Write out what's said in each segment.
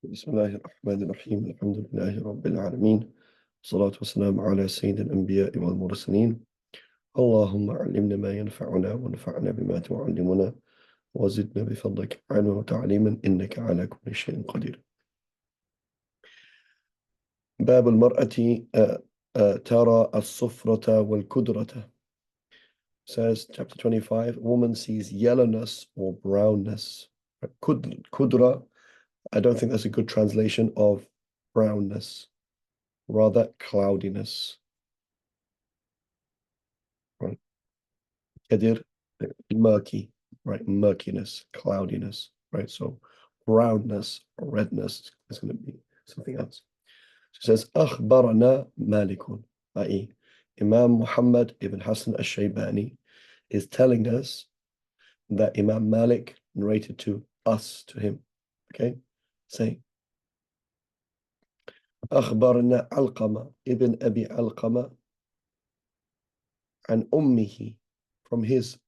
بسم الله الرحمن الرحيم الحمد لله رب العالمين والصلاة والسلام على سيد الأنبياء والمرسلين اللهم علمنا ما ينفعنا وانفعنا بما تعلمنا وزدنا بفضلك علما وتعليما إنك على كل شيء قدير. باب المرأة ترى الصفرة والكدرة. Says chapter 25, a woman sees yellowness or brownness. Kudra, I don't think that's a good translation of brownness. Rather cloudiness, right? Kadir, murky, right? Murkiness, cloudiness, right? So brownness, redness is going to be something else. So it says, أخبرنا مالك, i.e. Imam Muhammad ibn Hassan al-Shaybani is telling us that Imam Malik narrated to us, to him. Okay? Saying, أخبرنا علقمة ibn Abi Alqama عن أمه, from his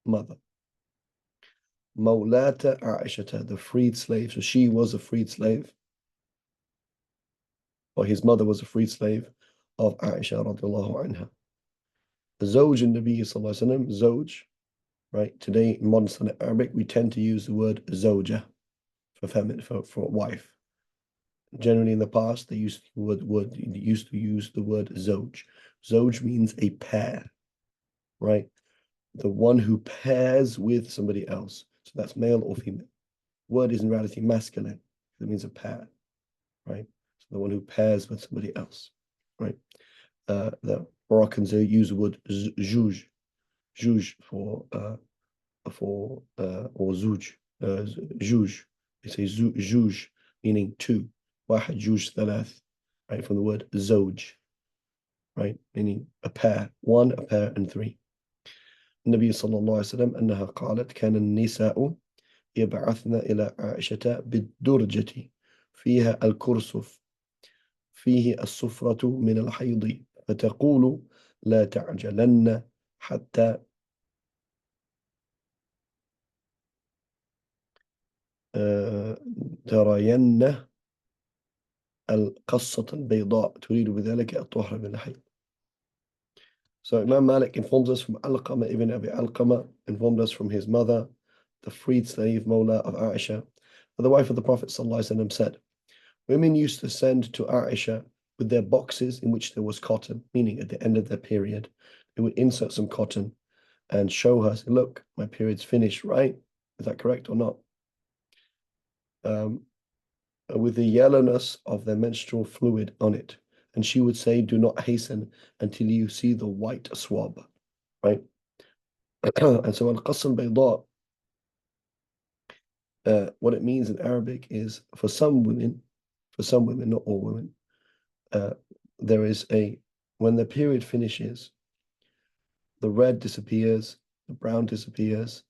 mother. Muwatta Aisha, the freed slave. So she was a freed slave, or his mother was a freed slave of Aisha radiallahu anha. Zawj in Nabi sallallahu alaihi wasallam, Zawj, right? Today in modern Standard Arabic, we tend to use the word Zawja for feminine, for wife. Generally in the past, they used to use the word Zawj. Zawj means a pair, right? The one who pairs with somebody else. So that's male or female. Word is in reality masculine. It means a pair, right? So the one who pairs with somebody else, right? The Moroccans use the word juge, or zuj, juge. They say juge, meaning two. Wahad juge thalath, right? From the word zoj, right? Meaning a pair, one, a pair, and three. النبي صلى الله عليه وسلم أنها قالت كان النساء يبعثن إلى عائشة بالدرجة فيها الكرسف فيه الصفرة من الحيض فتقول لا تعجلن حتى ترين القصة البيضاء تريد بذلك الطهر من الحيض. So Imam Malik informs us from Alqama ibn Abi Alqama, informed us from his mother, the freed slave Mawla of Aisha, the wife of the Prophet ﷺ said, women used to send to Aisha with their boxes in which there was cotton, meaning at the end of their period, they would insert some cotton and show her, say, look, my period's finished, right? Is that correct or not? With the yellowness of their menstrual fluid on it. And she would say, do not hasten until you see the white swab, right? And so al-qasr bayda, what it means in Arabic is for some women, not all women, there is when the period finishes, the red disappears, the brown disappears,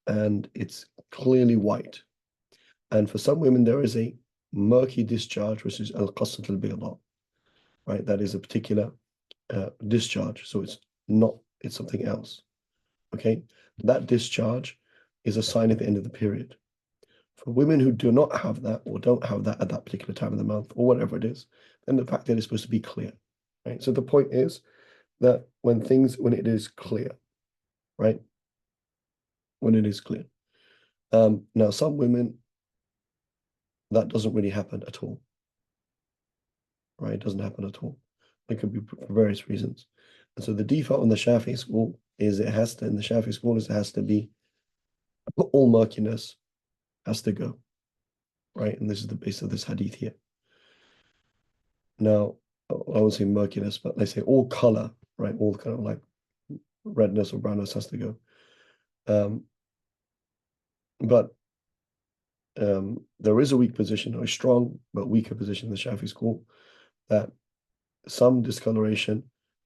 and it's clearly white. And for some women, there is a murky discharge, which is al-qasr al-bayda, right? That is a particular discharge. So it's something else. Okay? That discharge is a sign at the end of the period. For women who do not have that or don't have that at that particular time of the month or whatever it is, then the fact that it's supposed to be clear. Right? So the point is that when it is clear, right? When it is clear. Now some women, that doesn't really happen at all. Right? It doesn't happen at all. It could be for various reasons. And so the default in the Shafi'i school is it has to be all murkiness has to go. Right? And this is the base of this hadith here. Now, I won't say murkiness, but let's say all color, right? All kind of like redness or brownness has to go. But there is a weak position, or a strong but weaker position in the Shafi school, that some discoloration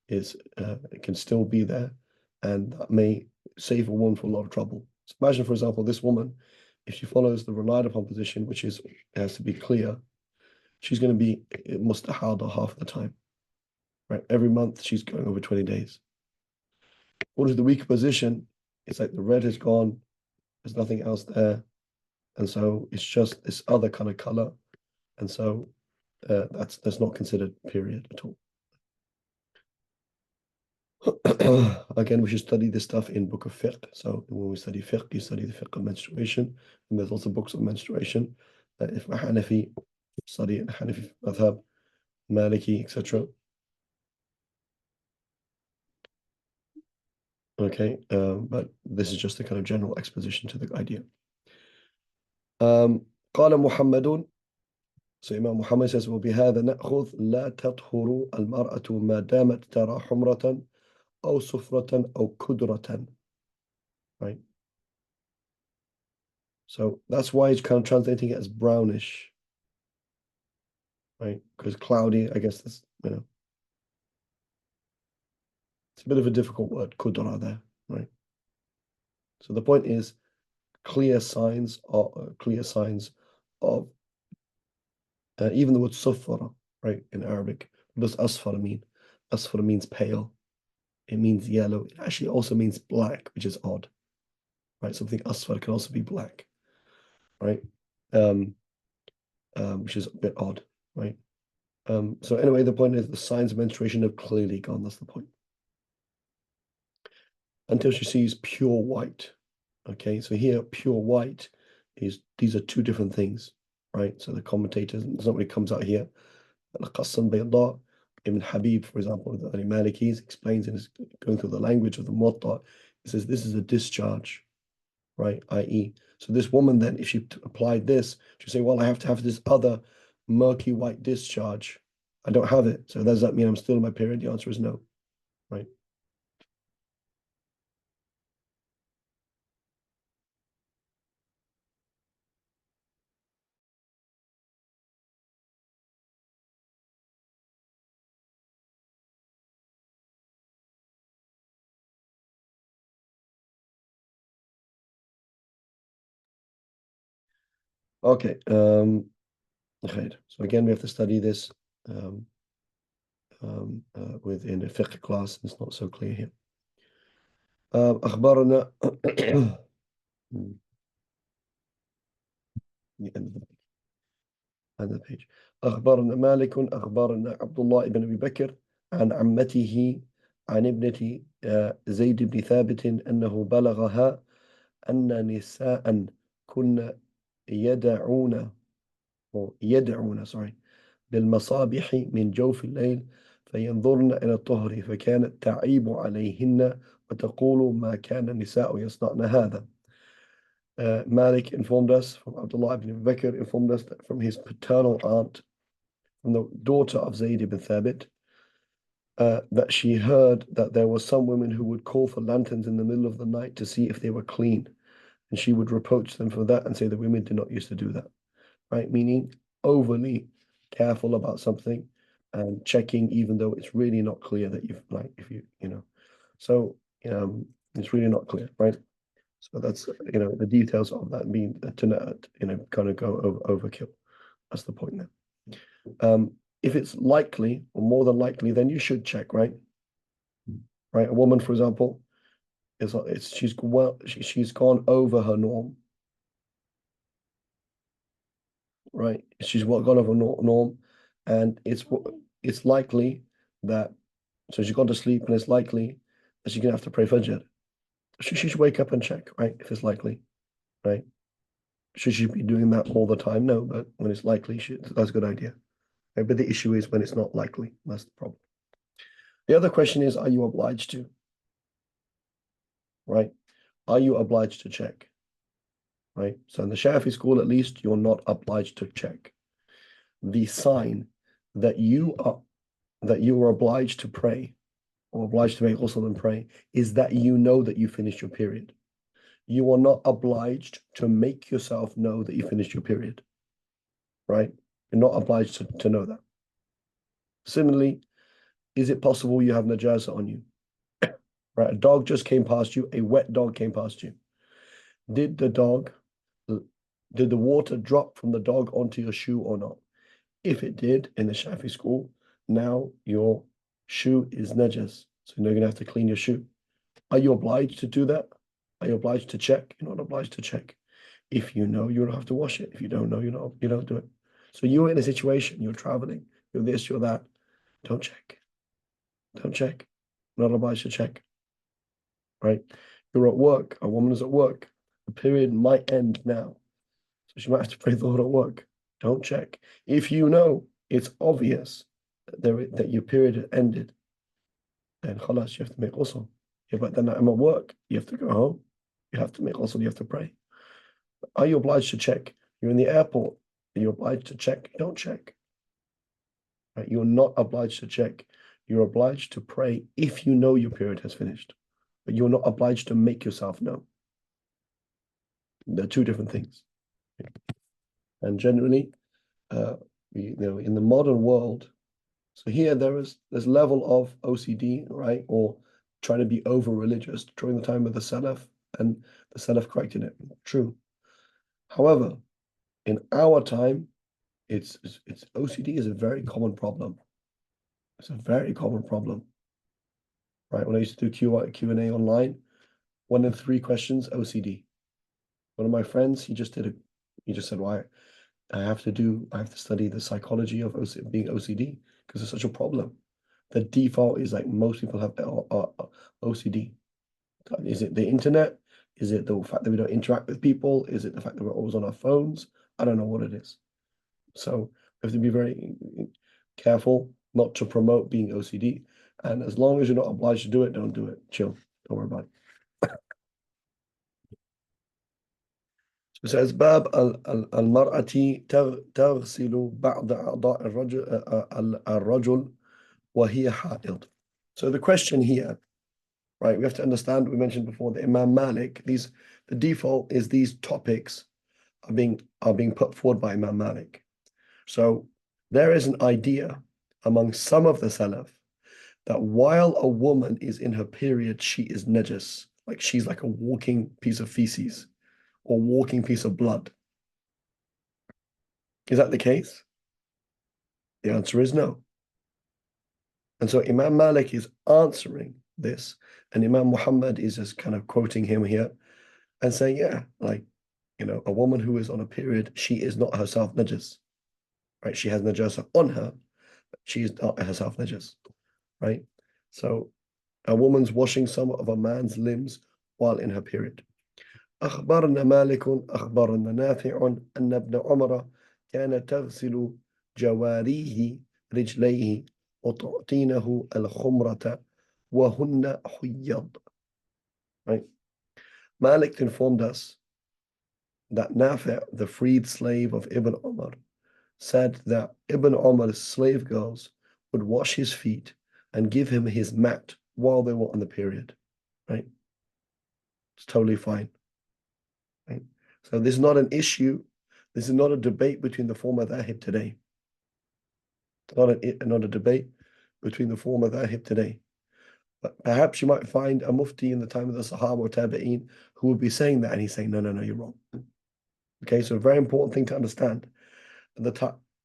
can still be there, and that may save a woman from a lot of trouble. So imagine, for example, this woman, if she follows the relied upon position, which is it has to be clear, she's going to be mustahada half the time. Right? Every month she's going over 20 days. What is the weaker position? It's like the red is gone, there's nothing else there. And so it's just this other kind of color. And so that's not considered period at all. Again, we should study this stuff in book of fiqh. So when we study fiqh, you study the fiqh of menstruation, and there's also books of menstruation. If a Hanafi, study in Hanafi madhab, Maliki, etc. Okay, but this is just a kind of general exposition to the idea. قال محمد, so Imam Muhammad says, وبهذا نأخذ لا تطهر المرأة ما دامت ترى حمرة أو صفرة أو كدرة. Right? So that's why it's kind of translating it as brownish. Right? Because cloudy, I guess that's, it's a bit of a difficult word, kudra there, right? So the point is clear signs of even the word sufra, right, in Arabic. What does asfar mean? Asfar means pale. It means yellow. It actually also means black, which is odd, right? Something asfar can also be black, right? Which is a bit odd, right? So anyway, the point is the signs of menstruation have clearly gone. That's the point. Until she sees pure white. Okay, so here pure white is, these are two different things, right? So the commentators, it's not really comes out here. Al-Qassam Bayda, Ibn Habib, for example, the early Malikis, explains in his going through the language of the Muwatta, he says this is a discharge, right? I.e., so this woman then, if she applied this, she'd say, well, I have to have this other murky white discharge. I don't have it. So does that mean I'm still in my period? The answer is no, right? Okay. So again, we have to study this within a fiqh class. It's not so clear here. أخبرنا the end of هذا البيج. أخبرنا مالك أخبرنا عبد الله بن أبي بكر عن عمته عن ابنة زيد بن ثابت أنه بلغها أن نساء كن يدعون بالمصابيح من جوف الليل فينظرن إلى الطهر فكانت تعيب عليهن وتقول ما كان النساء يصنعن هذا. Malik informed us from Abdullah ibn Bakr, informed us that from his paternal aunt, from the daughter of Zayd ibn Thabit, that she heard that there were some women who would call for lanterns in the middle of the night to see if they were clean. And she would reproach them for that and say the women did not used to do that. Right? Meaning overly careful about something and checking even though it's really not clear that you've like if you so it's really not clear, right? So that's the details of that being to not kind of go overkill. That's the point there. If it's likely or more than likely, then you should check, right? Right. A woman, for example, she's gone over her norm, right? She's gone over norm, and it's likely that so she's gone to sleep, and it's likely that she's gonna have to pray Fajr. She should wake up and check, right? If it's likely, right? Should she be doing that all the time? No, but when it's likely, that's a good idea. Right? But the issue is when it's not likely. That's the problem. The other question is, are you obliged to? Right? Are you obliged to check? Right? So in the Shafi school, at least, you're not obliged to check. The sign that you are obliged to pray or obliged to make ghusl and pray is that you know that you finished your period. You are not obliged to make yourself know that you finished your period. Right? You're not obliged to know that. Similarly, is it possible you have najasa on you? Right? A dog just came past you, a wet dog came past you. Did the water drop from the dog onto your shoe or not? If it did in the Shafi school, now your shoe is najas. So you're going to have to clean your shoe. Are you obliged to do that? Are you obliged to check? You're not obliged to check. If you know, you don't have to wash it. If you don't know, you don't do it. So you're in a situation, you're traveling, you're this, you're that. Don't check. Don't check. Not obliged to check, right? You're at work. A woman is at work. The period might end now. So she might have to pray the Lord at work. Don't check. If you know it's obvious that your period had ended, then khalas, you have to make ghusl. Yeah, but then I'm at work. You have to go home. You have to make ghusl. You have to pray. Are you obliged to check? You're in the airport. Are you obliged to check? Don't check. Right? You're not obliged to check. You're obliged to pray if you know your period has finished. But you're not obliged to make yourself know. They're two different things. And generally, in the modern world, so here there's level of OCD, right, or trying to be over religious during the time of the Salaf, and the Salaf corrected it. True. However, in our time, it's OCD is a very common problem. It's a very common problem, right? When I used to do Q&A online, 1 in 3 questions OCD. One of my friends, he just said, "Why? I have to study the psychology of being OCD because it's such a problem." The default is like most people have OCD. Is it the internet? Is it the fact that we don't interact with people? Is it the fact that we're always on our phones? I don't know what it is. So we have to be very careful not to promote being OCD. And as long as you're not obliged to do it, don't do it. Chill. Don't worry about it. So it says, باب المرأة تغسل بعض أعضاء الرجل وهي حائض. So the question here, right, we have to understand, we mentioned before, the Imam Malik, the default is these topics are being put forward by Imam Malik. So there is an idea among some of the Salaf that while a woman is in her period, she is najis, like she's like a walking piece of feces or walking piece of blood. Is that the case? The answer is no. And so Imam Malik is answering this, and Imam Muhammad is just kind of quoting him here and saying, yeah, like, a woman who is on a period, she is not herself najis, right? She has najasa on her, but she is not herself najis, right? So a woman's washing some of a man's limbs while in her period. أخبرنا مالك أخبرنا نافع أن ابن عمر كان تغسل جواريه رجليه وتعطينه الخمرة وهن حيض. Right? Malik informed us that Nafi', the freed slave of Ibn Umar, said that Ibn Umar's slave girls would wash his feet and give him his mat while they were on the period. Right? It's totally fine. Right? So this is not an issue. This is not a debate between the four madhahib today. It's not a debate between the four madhahib today. But perhaps you might find a mufti in the time of the Sahaba or Tabi'een who would be saying that, and he's saying, no, you're wrong. Okay, so a very important thing to understand.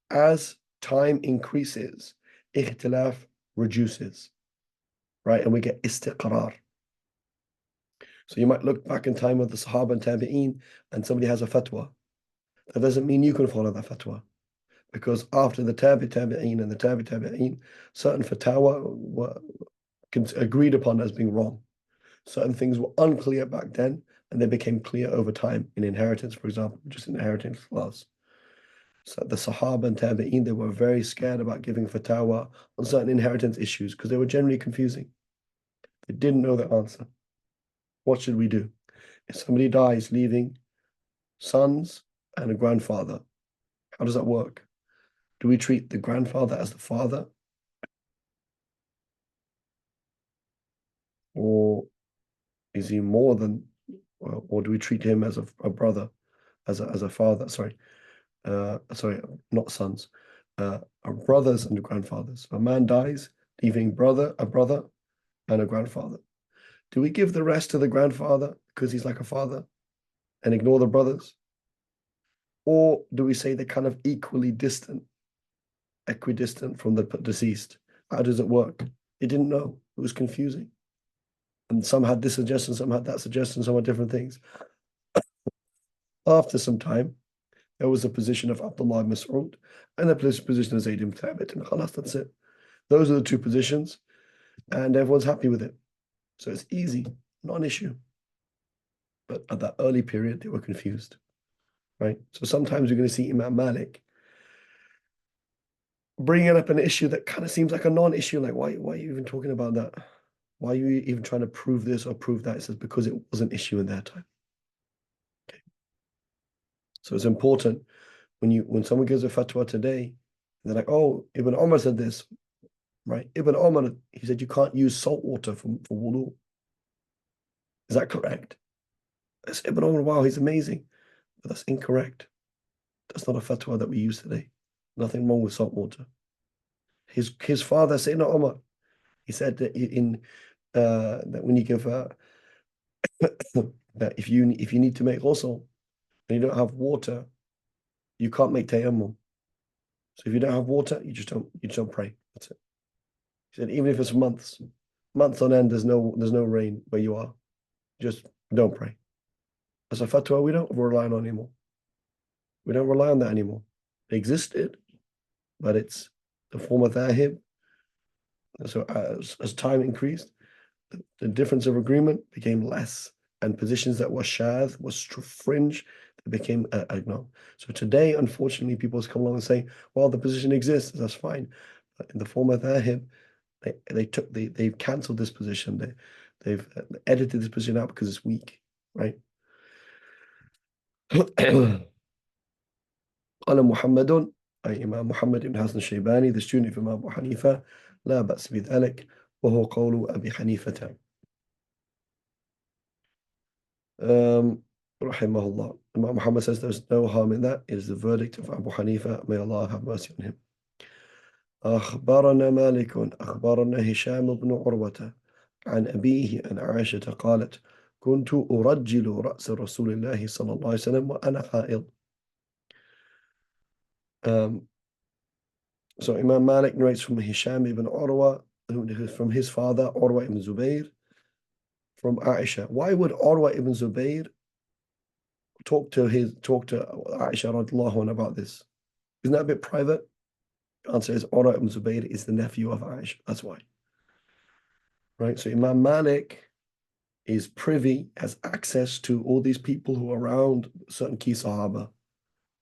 As time increases, ikhtilaf reduces, right? And we get istiqrar. So you might look back in time of the Sahaba and Tabi'een, and somebody has a fatwa. That doesn't mean you can follow that fatwa. Because after the Tabi'een and the Tabi'een, certain fatwa were agreed upon as being wrong. Certain things were unclear back then, and they became clear over time in inheritance, for example, just inheritance laws. So the Sahaba and Tabi'een, they were very scared about giving fatwa on certain inheritance issues because they were generally confusing. They didn't know the answer. What should we do? If somebody dies leaving sons and a grandfather, how does that work? Do we treat the grandfather as the father? Or is he more than, or do we treat him as a brother, as a father? Sorry, not sons, brothers and grandfathers. A man dies, leaving a brother, and a grandfather. Do we give the rest to the grandfather because he's like a father, and ignore the brothers? Or do we say they're kind of equidistant from the deceased? How does it work? They didn't know. It was confusing. And some had this suggestion, some had that suggestion, some had different things. After some time, There was a position of Abdullah ibn Mas'ud and the position of Zayd ibn Thabit, and khalas, that's it. Those are the two positions, and everyone's happy with it. So it's easy, not an issue. But at that early period, they were confused, right? So sometimes you're going to see Imam Malik bringing up an issue that kind of seems like a non-issue. Like, why are you even talking about that? Why are you even trying to prove this or prove that? It says because it was an issue in their time. Okay. So it's important when someone gives a fatwa today, they're like, oh, Ibn Omar said this, right? Ibn Omar, he said you can't use salt water for wudu. Is that correct? That's Ibn Omar, wow, he's amazing. But that's incorrect. That's not a fatwa that we use today. Nothing wrong with salt water. His father, Sayyidina Omar, he said that that when you give that if you need to make ghusl and you don't have water, you can't make tayammum. So if you don't have water, you just don't pray. That's it. He said even if it's months on end, there's no rain where you are, just don't pray. That's a fatwa we don't rely on anymore. We don't rely on that anymore. It existed, but it's the form of thahib. So as time increased, the difference of agreement became less, and positions that were shadh, was fringe, they became no. So today, unfortunately, people come along and say, well, the position exists, that's fine. But in the form of thahib, they've cancelled this position. They've edited this position out because it's weak, right? قال محمد أي إمام محمد بن حسن الشيباني the student of Imam Abu Hanifa لا بأس بذلك وهو قول أبي حنيفة رحمه الله. Imam Muhammad says there's no harm in that. It is the verdict of Abu Hanifa. May Allah have mercy on him. أخبرنا مالك أخبرنا هشام بن عروة عن أبيه عن عائشة قالت كنت أرجل رأس رسول الله صلى الله عليه وسلم وأنا حائض. So Imam Malik narrates from Hisham ibn Urwa, from his father, Urwa ibn Zubayr, from Aisha. Why would Urwa ibn Zubayr talk to Aisha radiallahu anha about this? Isn't that a bit private? The answer is Urwa ibn Zubayr is the nephew of Aisha. That's why. Right? So Imam Malik is privy, has access to all these people who are around certain key Sahaba,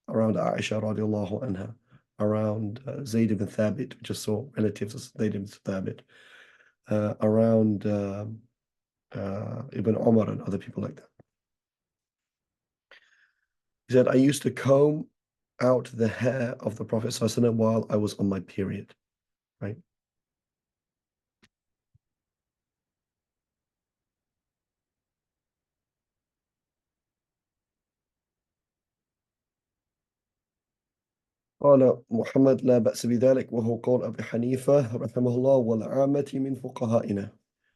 around Aisha radiallahu anha, around Zayd ibn Thabit, we just saw relatives of Zayd ibn Thabit, around Ibn Umar and other people like that. He said, I used to comb out the hair of the Prophet ﷺ while I was on my period, right? قال محمد لا بأس بذلك وهو قول أبي حنيفة رحمه الله والعامة من فقهائنا.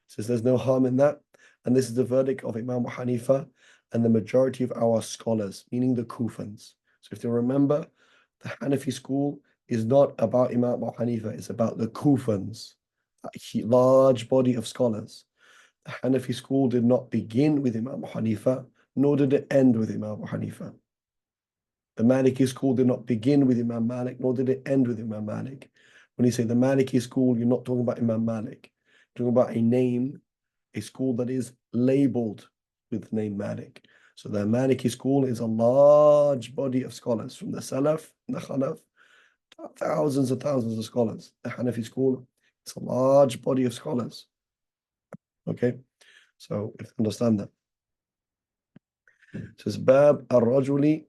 Says there's no harm in that, and this is the verdict of Imam Hanifa and the majority of our scholars, meaning the Kufans. So if you remember, the Hanafi school is not about Imam Abu Hanifa, it's about the Kufans, a large body of scholars. The Hanafi school did not begin with Imam Abu Hanifa, nor did it end with Imam Abu Hanifa. The Maliki school did not begin with Imam Malik, nor did it end with Imam Malik. When you say the Maliki school, you're not talking about Imam Malik. You're talking about a name, a school that is labeled with the name Malik. So the Maliki school is a large body of scholars from the Salaf, the Khalaf, thousands and thousands of scholars. The Hanafi school, it's a large body of scholars. Okay, so if you understand that. It says Bab al-Rajuli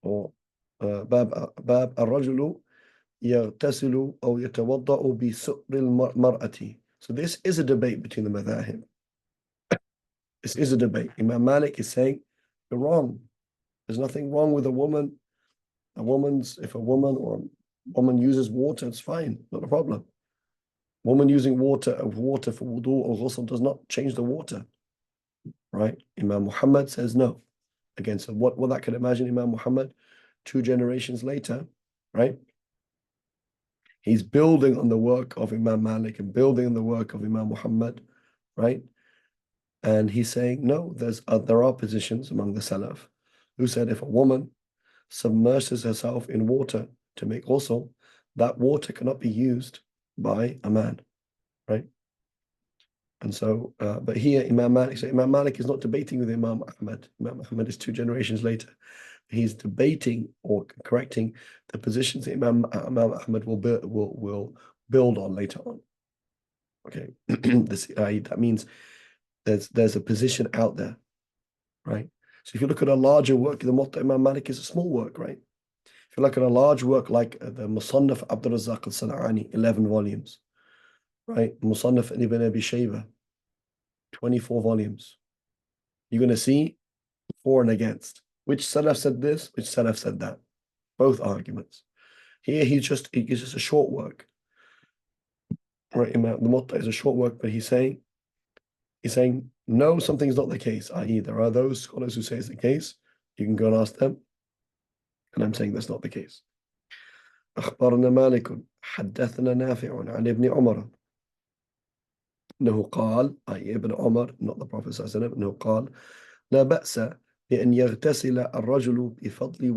or باب الرجل يغتسل أو يتوضأ بسؤر المرأة. So this is a debate between the madhahib. This is a debate. Imam Malik is saying you're wrong. There's nothing wrong with a woman. If a woman or a woman uses water, it's fine, not a problem. Woman using water for wudu or ghusl does not change the water, right? Imam Muhammad says no. Again, so what that can imagine Imam Muhammad 2 generations later, right? He's building on the work of Imam Malik and building on the work of Imam Muhammad, right? And he's saying, no, there are positions among the Salaf who said if a woman submerges herself in water to make ghusl, that water cannot be used by a man, right? And so, but here Imam Malik, so Imam Malik is not debating with Imam Ahmad. Imam Ahmad is 2 generations later. He's debating or correcting the positions that Imam Ahmad will build on later on. Okay, that means there's a position out there, right? So if you look at a larger work, the Muwatta Imam Malik is a small work, right? If you look at a large work like the Musannaf Abdul Razzaq al-San'ani, 11 volumes, right? Musannaf Ibn Abi Shayba, 24 volumes. You're going to see for and against. Which Salaf said this, which Salaf said that. Both arguments. Here he's just a short work. Right, Imam, the Muwatta is a short work, but he's saying no, something's not the case, i.e. there are those scholars who say it's the case. You can go and ask them. And I'm saying that's not the case. أخبرنا مالك حدثنا نافع عن ابن عمر أنه قال أي ابن عمر not the Prophet صلى الله عليه وسلم أنه قال لا بأس بأن يغتسل الرجل بفضل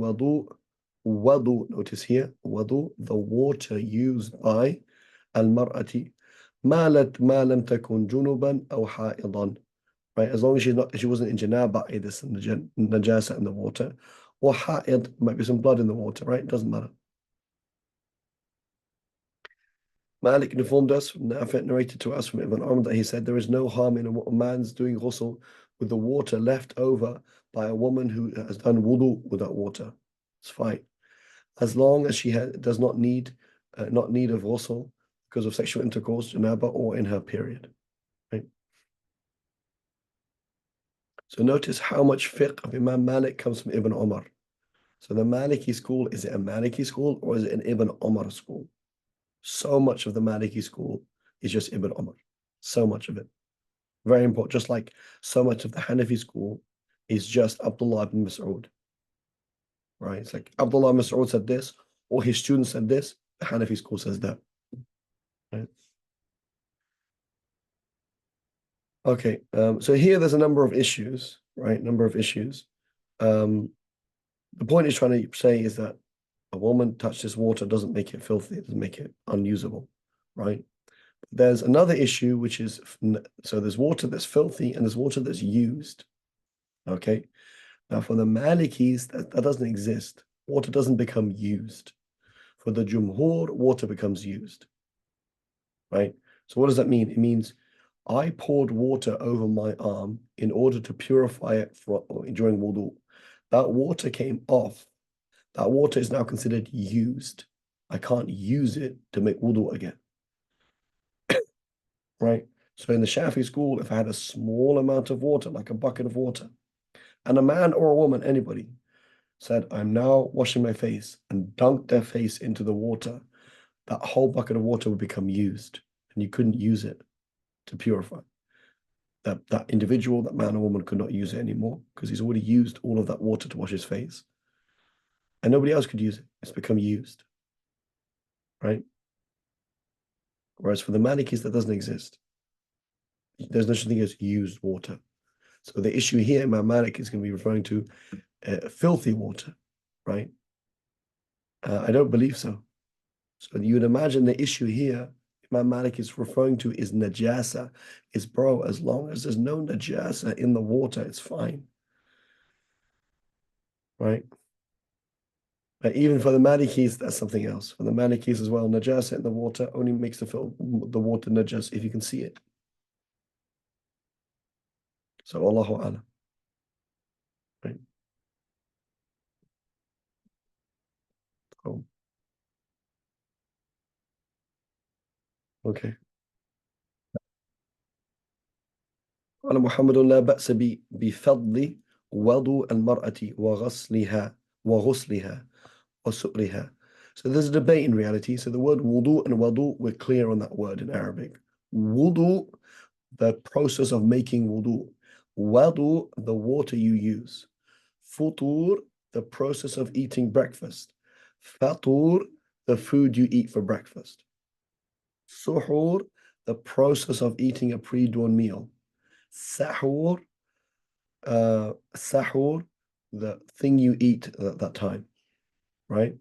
وضوء notice here وضوء the water used by المرأة ما لم تكن جنبا أو حائضا, right, as long as she wasn't in janaba, either some najasa in the water or ha'id, might be some blood in the water, right? It doesn't matter. Malik informed us, Nafi narrated to us from Ibn Umar that he said there is no harm in a man's doing ghusl with the water left over by a woman who has done wudu with that water. It's fine, as long as she does not need of ghusl because of sexual intercourse, janaba, or in her period. Right. So notice how much fiqh of Imam Malik comes from Ibn Umar. So the Maliki school, is it a Maliki school or is it an Ibn Umar school? So much of the Maliki school is just Ibn Umar. So much of it. Very important. Just like so much of the Hanafi school is just Abdullah ibn Mas'ud. Right? It's like Abdullah ibn Mas'ud said this, or his student said this, the Hanafi school says that. Right? Okay, so here there's a number of issues, right? Number of issues. The point he's trying to say is that a woman touches water doesn't make it filthy, it doesn't make it unusable, right? There's another issue, which is, so there's water that's filthy and there's water that's used, okay? Now for the Malikis, that doesn't exist. Water doesn't become used. For the Jumhur, water becomes used, right? So what does that mean? It means I poured water over my arm in order to purify it during wudu. That water came off. That water is now considered used. I can't use it to make wudu again. Right? So in the Shafi school, if I had a small amount of water, like a bucket of water, and a man or a woman, anybody, said, I'm now washing my face, and dunked their face into the water, that whole bucket of water would become used, and you couldn't use it to purify. That individual, that man or woman, could not use it anymore because he's already used all of that water to wash his face. And nobody else could use it. It's become used. Right? Whereas for the Malikis, that doesn't exist. There's no such thing as used water. So the issue here, Imam Malik is going to be referring to filthy water, right? I don't believe so. So you would imagine the issue here, Imam Malik is referring to is najasa. Is bro, as long as there's no najasa in the water, it's fine. Right? But even for the Malikis, that's something else. For the Malikis as well, najasa in the water only makes the water najas if you can see it. So Allahu Alam. Right? Oh, okay. قال محمد لا بأس بفضل وضوء المرأة وغسلها وسؤرها. So there's a debate in reality. So the word wudu and wadu, we're clear on that word in Arabic. Wudu, the process of making wudu. Wadu, the water you use. Futur, the process of eating breakfast. Fatur, the food you eat for breakfast. Suhur, the process of eating a pre-dawn meal. Sahur, the thing you eat at that time. right?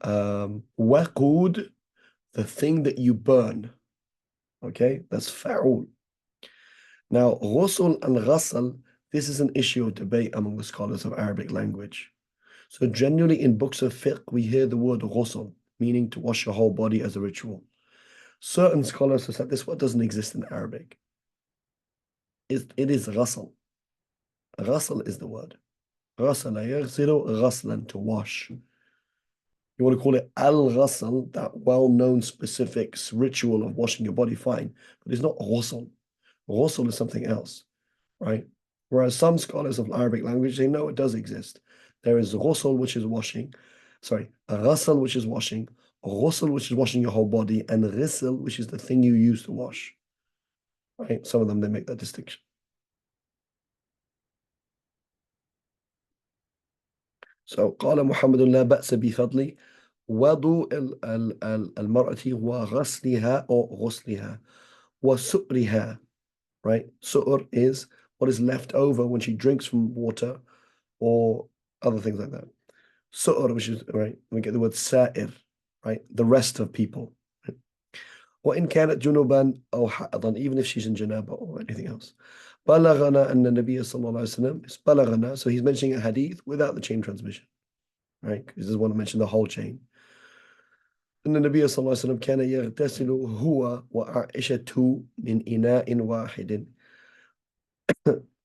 Waqud, the thing that you burn. Okay, that's fa'ul. Now, ghusl and ghasl, this is an issue of debate among the scholars of Arabic language. So generally in books of fiqh, we hear the word ghusl, meaning to wash your whole body as a ritual. Certain scholars have said this word doesn't exist in Arabic. It is ghasl. Ghasl is the word. غسل يغسل غسلا, to wash. You want to call it al-ghasl, that well-known specific ritual of washing your body, fine. But it's not ghusl. Ghusl is something else, right? Whereas some scholars of Arabic language, they know it does exist. There is ghusl, which is washing. Sorry, ghasl, which is washing. Ghusl, which is washing your whole body. And ghisl, which is the thing you use to wash. Right? Some of them, they make that distinction. So قال محمد لا بأس بفضل وضوء المرأة وغسلها أو غسلها وسؤرها, right? Su'r is what is left over when she drinks from water or other things like that. Su'r, which is, right, we get the word sa'ir, right? The rest of people. Right? وإن كانت جنوبا أو حائضا, even if she's in janaba or anything else. بلغنا أن النبي صلى الله عليه وسلم, it's بلغنا, so he's mentioning a hadith without the chain transmission, right? Because he doesn't want to mention the whole chain. أن النبي صلى الله عليه وسلم كان يغتسل هو وعائشة من إناء واحد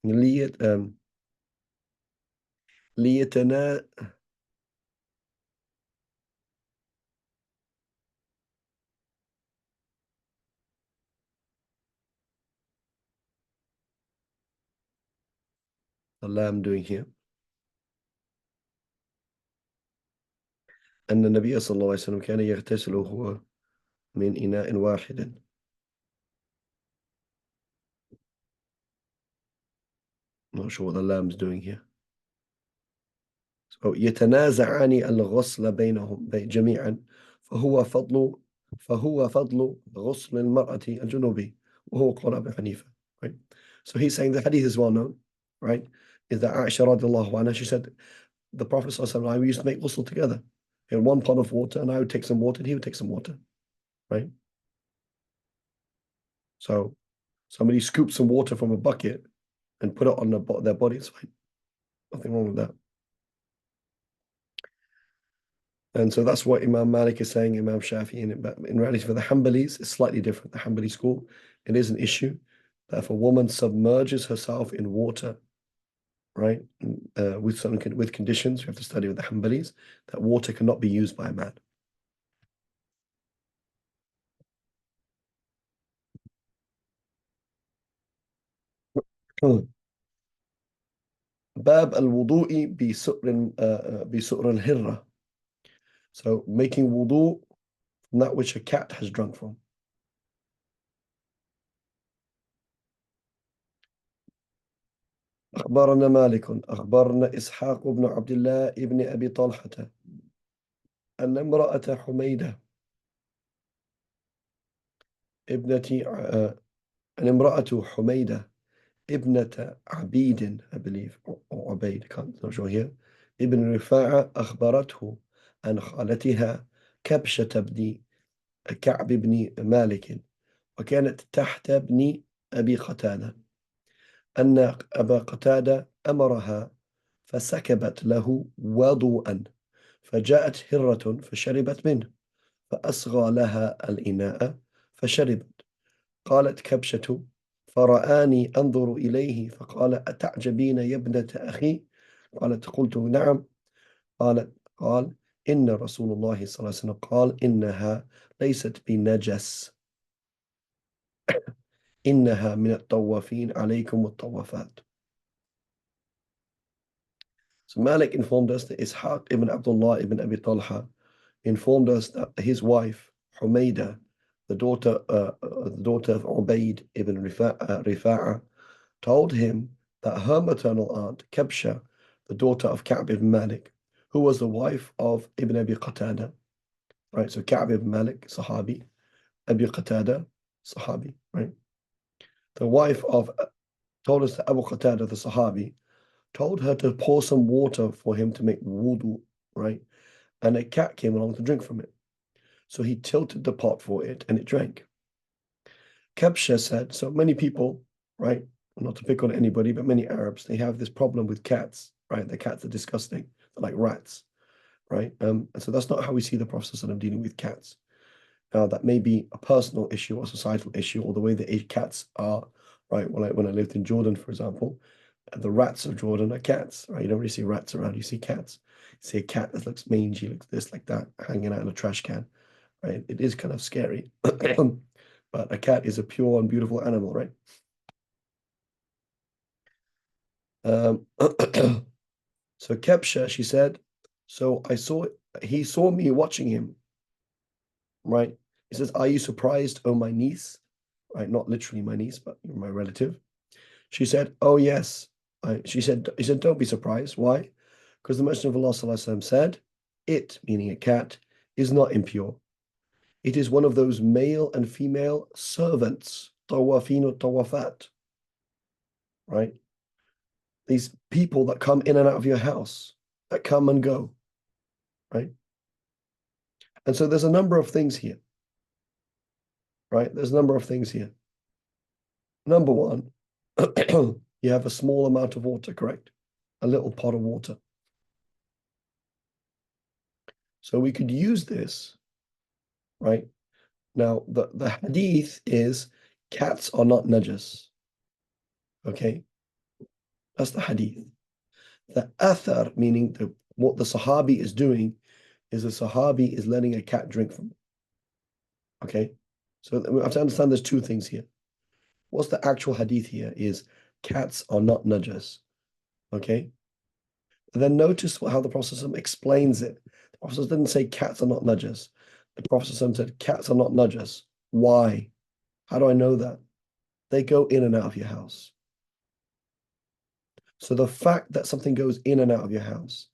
ليت ليتنا Allah, I'm doing here. أن النبي صلى الله عليه وسلم كان يغتسل هو من إناء واحد. Not sure what the lamb's doing here. So يتنازعان الغسل بينهم جميعا فهو فضل غسل المرأة الجنوبي وهو قول أبي حنيفة. Right? So he's saying the hadith is well known, right? Is that Aisha radiallahu anha, she said, the Prophet sallallahu alaihi wasallam and I, we used to make ghusl together. In one pot of water, and I would take some water, and he would take some water, right? So somebody scoops some water from a bucket and put it on their body, it's fine. Nothing wrong with that. And so that's what Imam Malik is saying, Imam Shafi'i. But in reality, for the Hanbalis, it's slightly different. The Hanbali school, it is an issue that if a woman submerges herself in water, right, with conditions, we have to study with the Hanbalis, that water cannot be used by a man. باب الوضوء بسؤر الهرة. So making wudu from that which a cat has drunk from. أخبرنا مالك أخبرنا إسحاق بن عبد الله بن أبي طلحة أن امرأة حميدة أن امرأة حميدة ابنة عبيد, I believe, or عبيد, can't not sure here, ابن رفاعة أخبرته عن خالتها كبشة بن كعب بن مالك وكانت تحت ابن أبي قتادة أن أبا قتادة أمرها فسكبت له وضوءا فجاءت هرة فشربت منه فأصغى لها الإناء فشربت. قالت كبشة فرآني أنظر إليه فقال أتعجبين يا ابنة أخي؟ قالت قلت نعم. قال إن رسول الله صلى الله عليه وسلم قال إنها ليست بنجس إنها من الطوافين عليكم الطوافات. So Malik informed us that Ishaq ibn Abdullah ibn Abi Talha informed us that his wife, Humayda, the daughter of Ubaid ibn Rifa'a, told him that her maternal aunt, Kabsha, the daughter of Ka'b ibn Malik, who was the wife of Ibn Abi Qatada, right? So Ka'b ibn Malik, Sahabi, Abi Qatada, Sahabi, right? The wife of, told us that Abu Qatada, the Sahabi, told her to pour some water for him to make wudu, right? and a cat came along to drink from it. So he tilted the pot for it, and it drank. Kabsha said, so many people, right, not to pick on anybody, but many Arabs, they have this problem with cats, right? The cats are disgusting. They're like rats, right? And so that's not how we see the Prophet ﷺ dealing with cats. Now, that may be a personal issue or societal issue, or the way that cats are, right? When I lived in Jordan, for example, the rats of Jordan are cats, right? You don't really see rats around, you see cats. You see a cat that looks mangy, looks this, like that, hanging out in a trash can, right? It is kind of scary. But a cat is a pure and beautiful animal, right? Um, so Kepsha, she said, so he saw me watching him, right? He says, are you surprised, oh my niece? Right, not literally my niece, but my relative. She said, oh yes. He said, don't be surprised. Why? Because the Messenger of Allah ﷺ said, it, meaning a cat, is not impure. It is one of those male and female servants, tawafin or tawafat, right? These people that come in and out of your house, that come and go, right? And so there's a number of things here, right? There's a number of things here. Number one, you have a small amount of water, correct? A little pot of water. So we could use this, right? Now, the hadith is cats are not najas, okay? That's the hadith. The athar, meaning what the Sahabi is doing, is the Sahabi is letting a cat drink from it. Okay? So we have to understand there's two things here. What's the actual hadith here is cats are not najas. Okay? And then notice how the Prophet explains it. The Prophet didn't say cats are not najas. The Prophet said cats are not najas. Why? How do I know that? They go in and out of your house. So the fact that something goes in and out of your house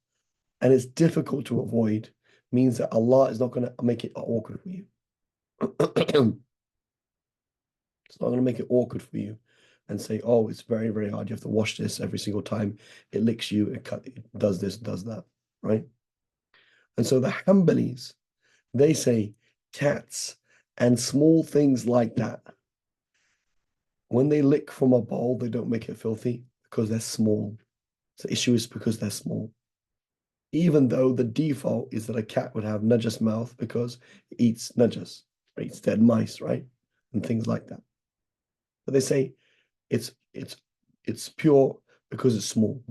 and it's difficult to avoid means that Allah is not going to make it awkward for you. It's not going to make it awkward for you and say, oh, it's very, very hard. You have to wash this every single time. It licks you, it does this, does that, right? And so the Hanbalis, they say cats and small things like that, when they lick from a bowl, they don't make it filthy because they're small. So the issue is because they're small. Even though the default is that a cat would have najas mouth because it eats najas, it eats dead mice, right? And things like that. But they say it's pure because it's small.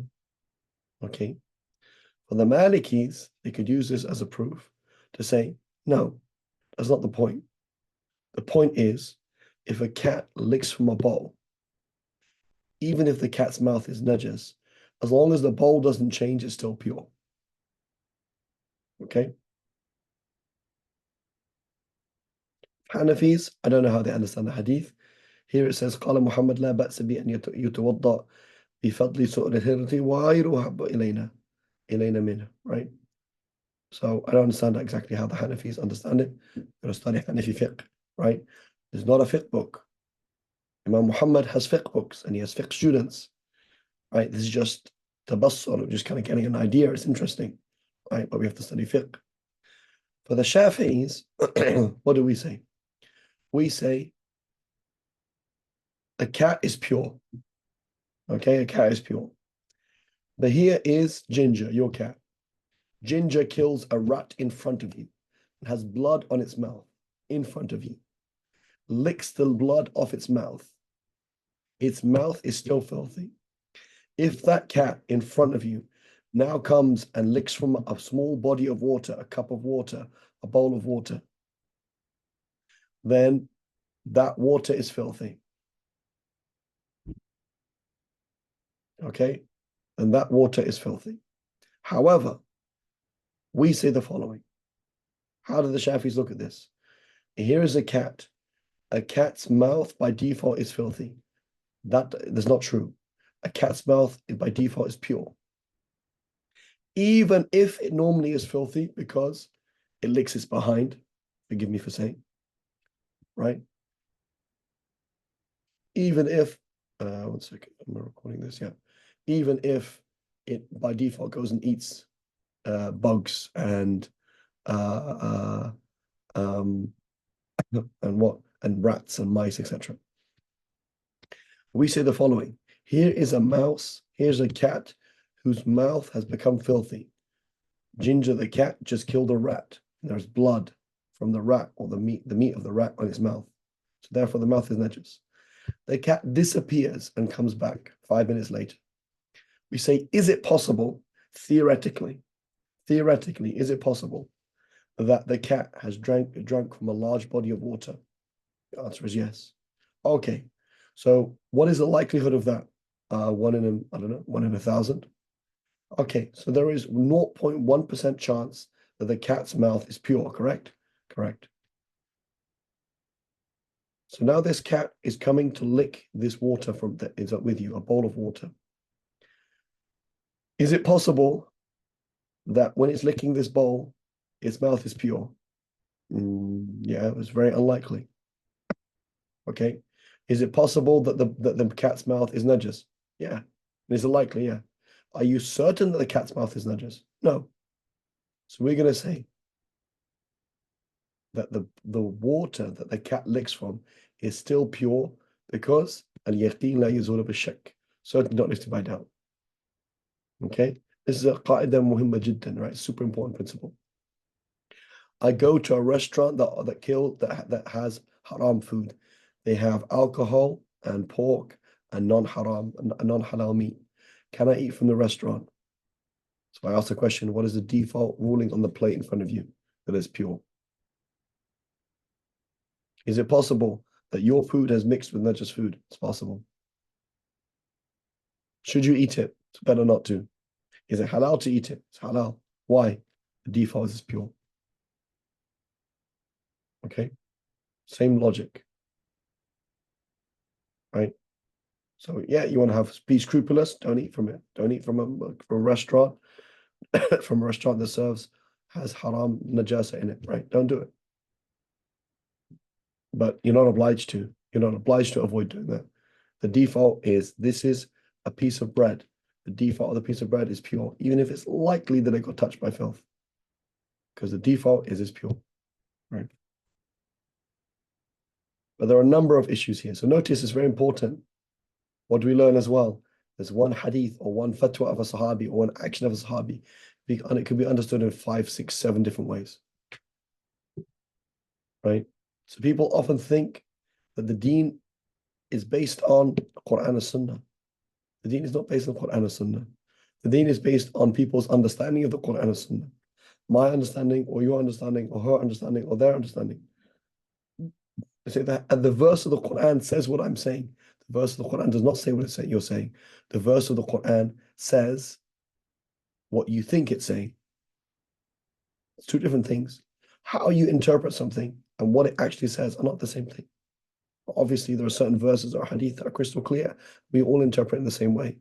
Okay. For the Malikis, they could use this as a proof to say, no, that's not the point. The point is, if a cat licks from a bowl, even if the cat's mouth is najas, as long as the bowl doesn't change, it's still pure. Okay. Hanafis, I don't know how they understand the hadith. Here it says, قال محمد لا بأس بأن يتوضأ بفضل سؤر الهرة وغيره أحب إلينا منه, right? So I don't understand exactly how the Hanafis understand it. You're going to study Hanafi fiqh, right? There's not a fiqh book. Imam Muhammad has fiqh books and he has fiqh students, right? This is just tabassur, just kind of getting an idea. It's interesting, right? But we have to study fiqh. For the Shafi'is, what do we say? We say a cat is pure. Okay, a cat is pure. But here is Ginger, your cat. Ginger kills a rat in front of you and has blood on its mouth in front of you. Licks the blood off its mouth. Its mouth is still filthy. If that cat in front of you now comes and licks from a small body of water, a cup of water, a bowl of water, then that water is filthy. Okay? And that water is filthy. However, we say the following. How do the Shafis look at this? Here is a cat. A cat's mouth by default is filthy. That's not true. A cat's mouth by default is pure. Even if it normally is filthy because it licks its behind, forgive me for saying, right? Even if, one second, I'm recording this, yeah. Even if it by default goes and eats bugs and uh, um, and rats and mice, etc. We say the following: here is a mouse, here's a cat whose mouth has become filthy. Ginger the cat just killed a rat. There's blood from the rat or the meat of the rat on its mouth. So therefore the mouth is najis. The cat disappears and comes back 5 minutes later. We say, is it possible, theoretically, is it possible that the cat has drunk from a large body of water? The answer is yes. Okay, so what is the likelihood of that? One in a, I don't know, 1 in 1,000. Okay, so there is 0.1% chance that the cat's mouth is pure, correct? Correct. So now this cat is coming to lick this water from that is up with you, a bowl of water. Is it possible that when it's licking this bowl, its mouth is pure? Yeah, it was very unlikely. Okay. Is it possible that the cat's mouth is najas? Yeah. Is it likely? Yeah. Are you certain that the cat's mouth is najas? No. So we're going to say that the water that the cat licks from is still pure because al-yaqeen la yazulu b'shak. Certainly not listed by doubt. Okay? This is a qaida muhimma jiddan, right? Super important principle. I go to a restaurant that has haram food. They have alcohol and pork and non-halal meat. Can I eat from the restaurant? So I ask the question, what is the default ruling on the plate in front of you that is pure? Is it possible that your food has mixed with najas food? It's possible. Should you eat it? It's better not to. Is it halal to eat it? It's halal. Why? The default is pure. Okay? Same logic. Right? So yeah, you want to be scrupulous, don't eat from it. Don't eat from a restaurant, from a restaurant that has haram najasa in it, right? Don't do it. But you're not obliged to. You're not obliged to avoid doing that. The default is this is a piece of bread. The default of the piece of bread is pure, even if it's likely that it got touched by filth. Because the default is pure, right? But there are a number of issues here. So notice it's very important. What do we learn as well? There's one hadith or one fatwa of a sahabi or one action of a sahabi, and it could be understood in 5, 6, 7 different ways, right? So people often think that the deen is based on Quran and Sunnah. The deen is not based on Quran and Sunnah. The deen is based on people's understanding of the Quran and Sunnah. My understanding, or your understanding, or her understanding, or their understanding. I say that, and the verse of the Quran says what I'm saying. The verse of the Quran does not say what you're saying. The verse of the Quran says what you think it's saying. It's two different things. How you interpret something and what it actually says are not the same thing. Obviously, there are certain verses or hadith that are crystal clear. We all interpret in the same way.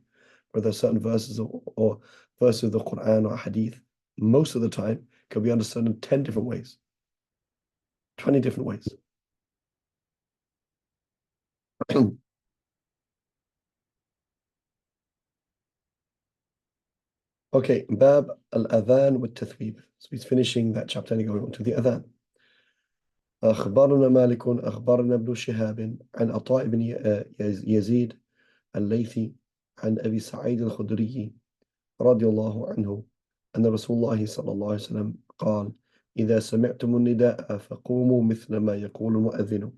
But there are certain verses or verses of the Quran or hadith, most of the time, can be understood in 10 different ways, 20 different ways. Okay, Bab al-Adhan wa tathweeb. So he's finishing that chapter and going on to the Adhan. أخبرنا مالك أخبرنا ابن شهاب عن عطاء بن يزيد الليثي عن أبي سعيد الخدري رضي الله عنه أن رسول الله صلى الله عليه وسلم قال إذا سمعتم النداء فقوموا مثل ما يقول المؤذن.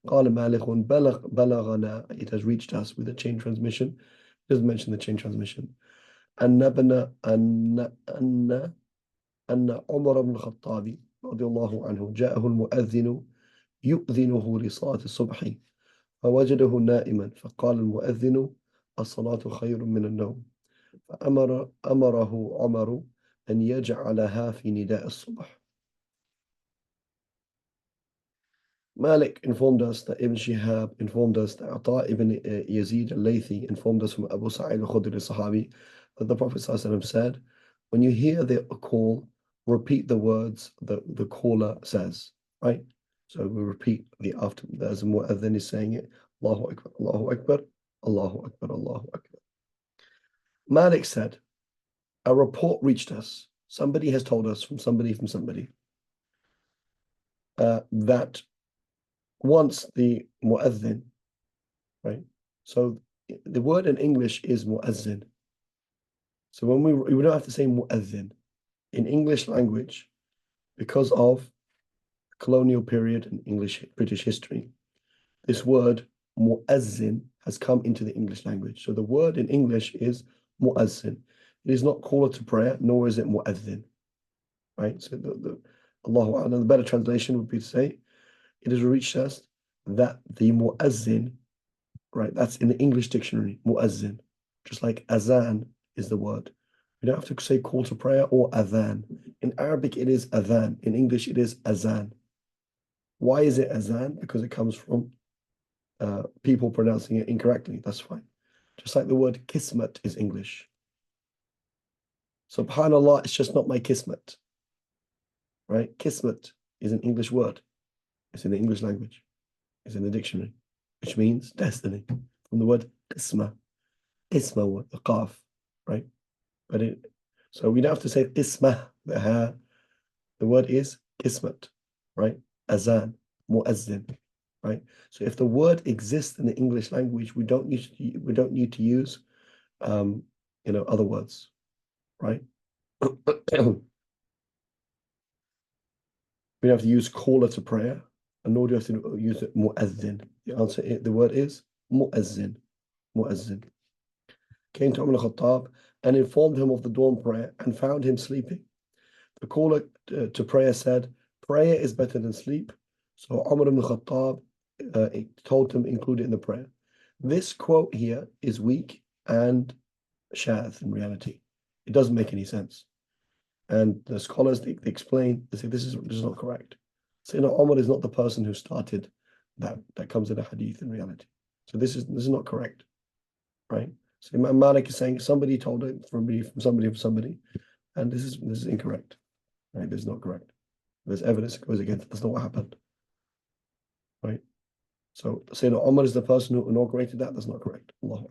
قال مالك بلغنا, it has reached us with a chain transmission. It doesn't mention the chain transmission. أن عمر بن الخطاب رضي الله عنه جاءه المؤذن يؤذنه لصلاة الصبح فوجده نائما فقال المؤذن الصلاة خير من النوم أمره عمر أن يجعلها في نداء الصبح. Malik informed us that Ibn Shihab informed us that Ata ibn Yazid al-Laythi informed us from Abu Sa'id al-Khudri al-Sahabi that the Prophet ﷺ said, when you hear the call, repeat the words that the caller says, right? So we repeat as a mu'adhin is saying it, Allahu Akbar, Allahu Akbar, Allahu Akbar, Allahu Akbar. Malik said, a report reached us. Somebody has told us from somebody, that once the mu'adhin, right? So the word in English is mu'azzin. So when we don't have to say mu'adhin. In English language, because of colonial period and British history, this word mu'azzin has come into the English language. So the word in English is mu'azzin. It is not caller to prayer, nor is it mu'adhin, right? So Allahu A'lam, the better translation would be to say, it has reached us that the mu'azzin, right, that's in the English dictionary, mu'azzin, just like azan is the word. You don't have to say call to prayer or adhan. In Arabic, it is adhan. In English, it is azan. Why is it azan? Because it comes from people pronouncing it incorrectly. That's fine. Just like the word kismet is English. Subhanallah, it's just not my kismet, right? Kismet is an English word. It's in the English language. It's in the dictionary, which means destiny, from the word isma. Isma, the qaf, right? So we don't have to say isma, the word is kismet, right? Azan, muazzin, right? So if the word exists in the English language, we don't need to use other words, right? We have to use caller to prayer, and nor do you have to use it muazzin. The word is muazzin, muazzin. Came to Umar al-Khattab and informed him of the dawn prayer and found him sleeping. The caller to prayer said, prayer is better than sleep. So Umar ibn Khattab told him include it in the prayer. This quote here is weak and shadh in reality. It doesn't make any sense. And the scholars, they explain, they say this is not correct. So Umar is not the person who started that comes in a hadith in reality. So this is not correct, right? So Imam Malik is saying somebody told it from somebody, and this is incorrect. Right? This is not correct. There's evidence that goes against it. That's not what happened. Right? So saying that Umar is the person who inaugurated that, that's not correct. Allah.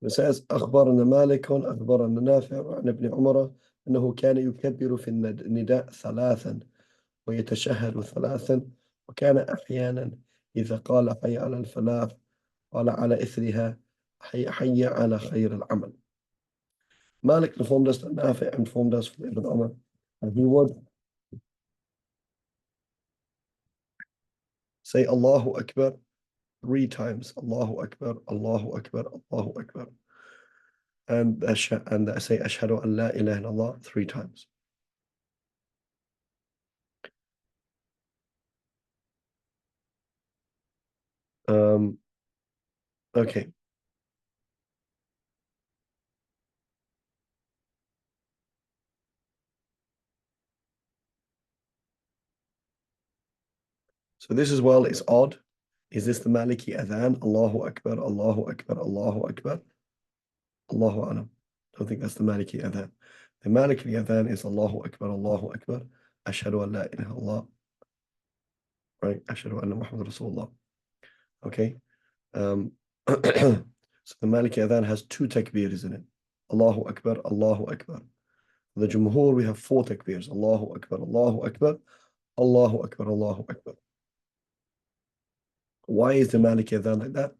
It says أخبرنا مالك أخبرنا نافع عن ابن عمر أنه كان يكبر في النداء ثلاثا ويتشهد ثلاثا وكان أحيانا إذا قال حي على الفلاح قال على إثرها حي على خير العمل. Malik informed us that Nafi informed us from Ibn Umar, and he would say Allahu Akbar 3 times. Allahu Akbar, Allahu Akbar, Allahu Akbar. And say Ashhadu an la ilaha illallah 3 times. Okay. So this as well is odd. Is this the Maliki Adhan? Allahu Akbar, Allahu Akbar, Allahu Akbar. Allahu Alam. Don't think that's the Maliki Adhan. The Maliki Adhan is Allahu Akbar, Allahu Akbar. Ashhadu an la ilaha illallah. Right? Ashhadu anna Muhammad Rasulullah. Okay. So the Maliki Adhan has 2 takbirs in it. Allahu Akbar, Allahu Akbar. For the Jumhur, we have 4 takbirs. Allahu Akbar, Allahu Akbar, Allahu Akbar, Allahu Akbar. Why is the Maliki Adhan like that?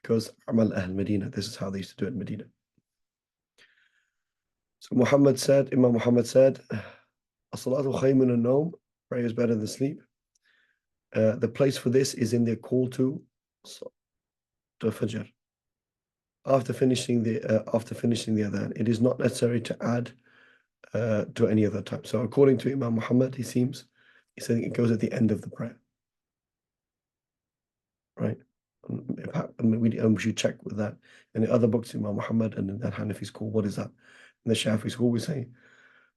Because Amal Ahl Medina, this is how they used to do it in Medina. So Imam Muhammad said, As-salatu khaymun an-nawm, prayer is better than sleep. The place for this is in the call to Fajr. After finishing the adhan, it is not necessary to add to any other time. So according to Imam Muhammad, he's saying it goes at the end of the prayer, right? We should check with that. In the other books, Imam Muhammad and in that Hanafi school, what is that? In the Shafi school, we say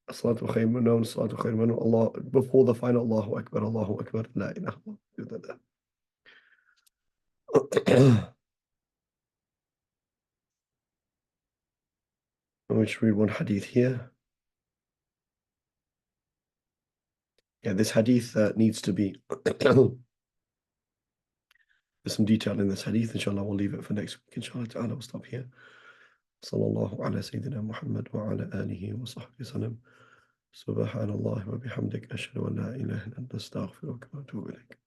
Salatu khaymun known, Salatu khaymun Allah before the final Allahu Akbar, Allahu Akbar, La ilaha illallah. Let me read one hadith here. Yeah, this hadith needs to be. There's some detail in this hadith. Inshallah, we'll leave it for next week. Inshallah, ta'ala, we'll stop here. صلى الله على سيدنا محمد وعلى آله وصحبه وسلم. سبحان الله وبحمدك أشهد أن لا إله إلا أنت أستغفرك وأتوب إليك.